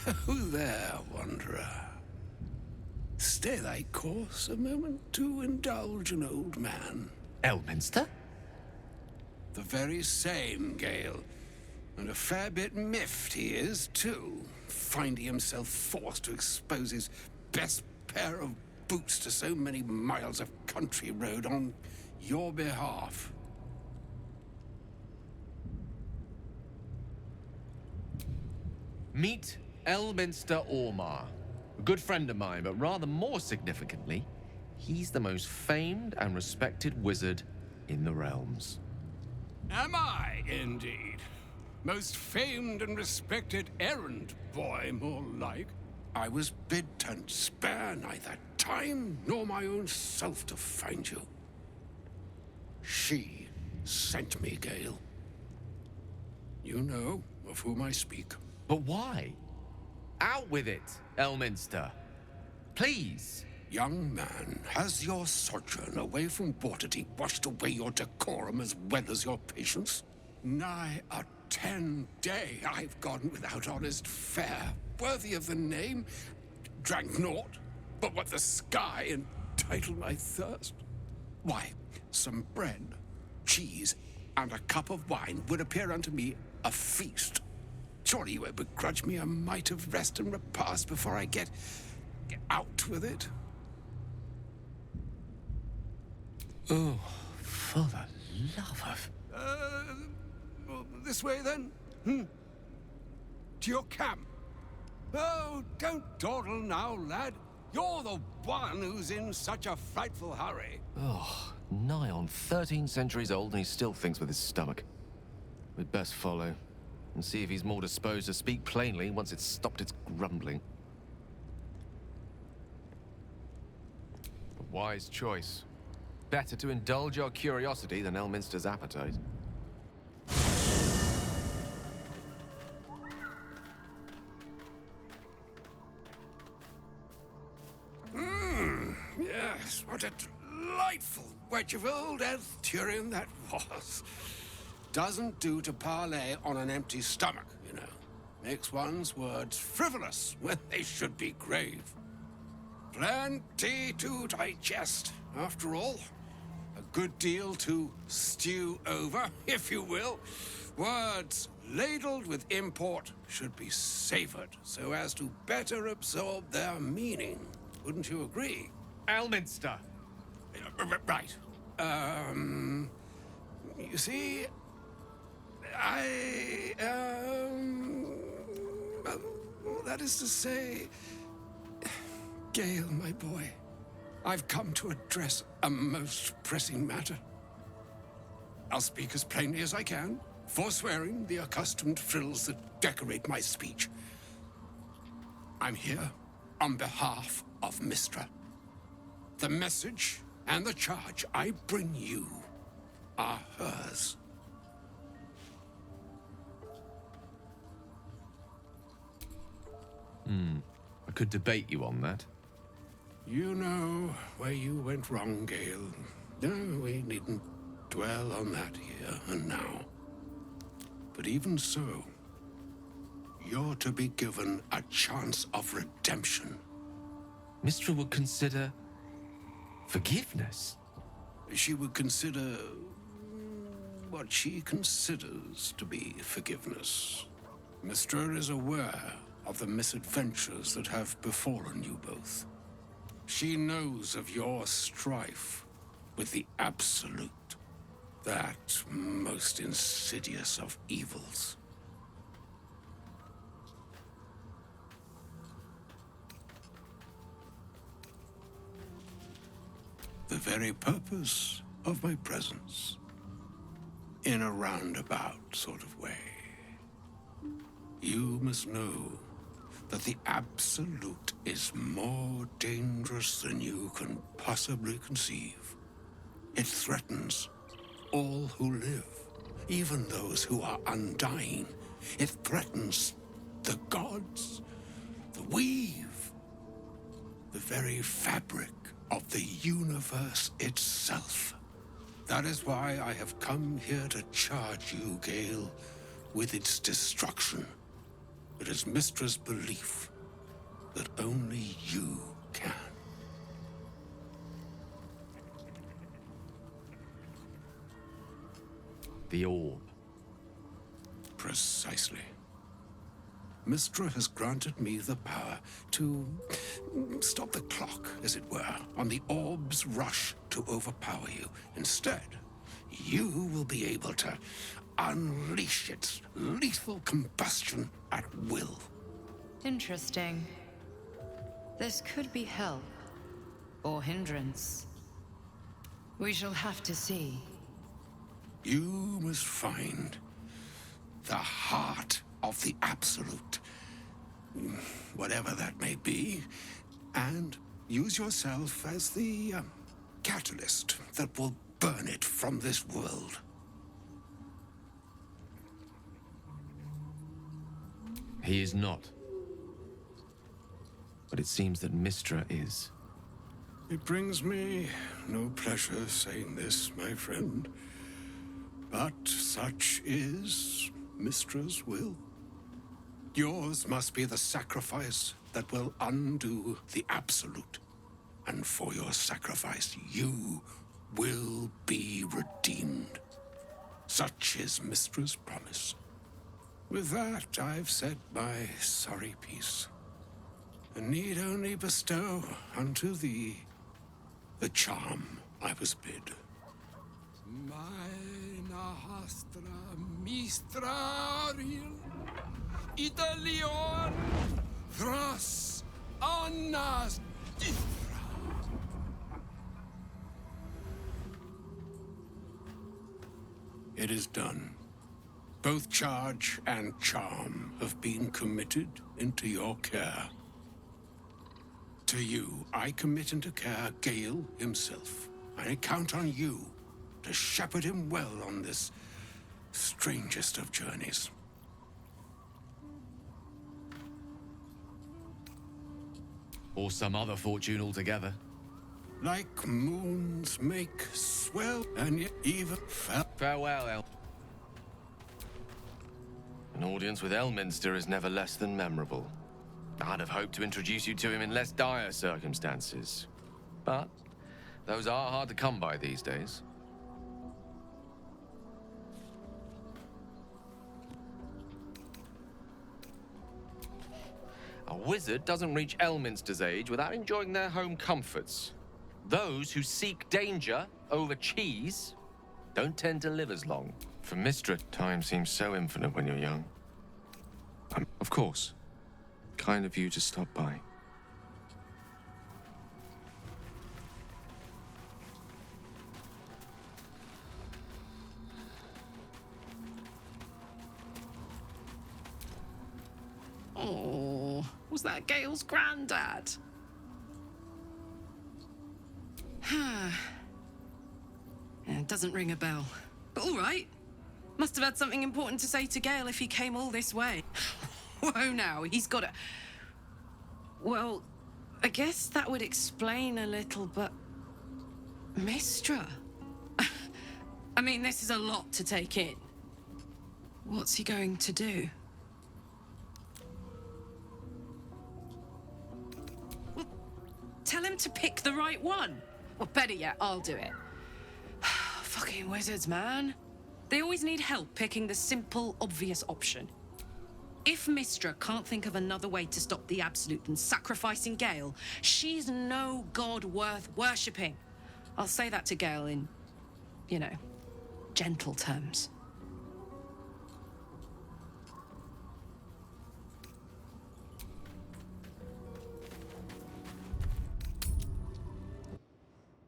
Oh there, wanderer. Stay thy course a moment to indulge an old man. Elminster? The very same, Gale. And a fair bit miffed he is, too, finding himself forced to expose his best pair of boots to so many miles of country road on your behalf. Meet Elminster Ormar. A good friend of mine, but rather more significantly, he's the most famed and respected wizard in the realms. Am I, indeed? Most famed and respected errand boy, more like. I was bid to spare neither time nor my own self to find you. She sent me, Gale. You know of whom I speak. But why? Out with it, Elminster. Please. Young man, has your sojourn away from Waterdeep washed away your decorum as well as your patience? Nigh a 10-day I've gone without honest fare, worthy of the name. Drank naught, but what the sky entitled my thirst. Why, some bread, cheese, and a cup of wine would appear unto me a feast. Surely you won't begrudge me a mite of rest and repast before I get out with it? Oh, for the love of... This way then? To your camp? Oh, don't dawdle now, lad. You're the one who's in such a frightful hurry. Oh, nigh on 13 centuries old and he still thinks with his stomach. We'd best follow and see if he's more disposed to speak plainly once it's stopped its grumbling. A wise choice. Better to indulge your curiosity than Elminster's appetite. Yes, what a delightful wedge of old Arthurian that was. Doesn't do to parley on an empty stomach, you know. Makes one's words frivolous when they should be grave. Plenty to digest, after all. A good deal to stew over, if you will. Words ladled with import should be savored so as to better absorb their meaning. Wouldn't you agree? Elminster! Right. You see, that is to say, Gale, my boy, I've come to address a most pressing matter. I'll speak as plainly as I can, forswearing the accustomed frills that decorate my speech. I'm here on behalf of Mistra. The message and the charge I bring you are hers. I could debate you on that. You know where you went wrong, Gale. No, we needn't dwell on that here and now. But even so, you're to be given a chance of redemption. Mistra would consider... forgiveness? She would consider what she considers to be forgiveness. Mistra is aware of the misadventures that have befallen you both. She knows of your strife with the Absolute, that most insidious of evils. The very purpose of my presence, in a roundabout sort of way. You must know that the Absolute is more dangerous than you can possibly conceive. It threatens all who live, even those who are undying. It threatens the gods, the weave, the very fabric of the universe itself. That is why I have come here to charge you, Gale, with its destruction. It is Mystra's belief that only you can. The orb. Precisely. Mystra has granted me the power to stop the clock, as it were, on the orb's rush to overpower you. Instead, you will be able to unleash its lethal combustion at will. Interesting. This could be help, or hindrance. We shall have to see. You must find the heart of the Absolute, whatever that may be, and use yourself as the catalyst that will burn it from this world. He is not. But it seems that Mystra is. It brings me no pleasure saying this, my friend, but such is Mystra's will. Yours must be the sacrifice that will undo the Absolute. And for your sacrifice, you will be redeemed. Such is Mystra's promise. With that, I've said my sorry piece, and need only bestow unto thee the charm I was bid. Mina hastra mistraril Italion thras annas difra. It is done. Both charge and charm have been committed into your care. To you, I commit into care Gale himself. I count on you to shepherd him well on this strangest of journeys. Or some other fortune altogether. Like moons make swell, and yet even Farewell, An audience with Elminster is never less than memorable. I'd have hoped to introduce you to him in less dire circumstances. But those are hard to come by these days. A wizard doesn't reach Elminster's age without enjoying their home comforts. Those who seek danger over cheese don't tend to live as long. For Mystra, time seems so infinite when you're young. Of course. Kind of you to stop by. Oh, was that Gale's granddad? It doesn't ring a bell. But all right. Must have had something important to say to Gale if he came all this way. Whoa now, he's got a... Well, I guess that would explain a little, but... Mystra? I mean, this is a lot to take in. What's he going to do? Well, tell him to pick the right one. Or better yet, I'll do it. Fucking wizards, man. They always need help picking the simple, obvious option. If Mystra can't think of another way to stop the Absolute than sacrificing Gale, she's no god worth worshipping. I'll say that to Gale in, gentle terms.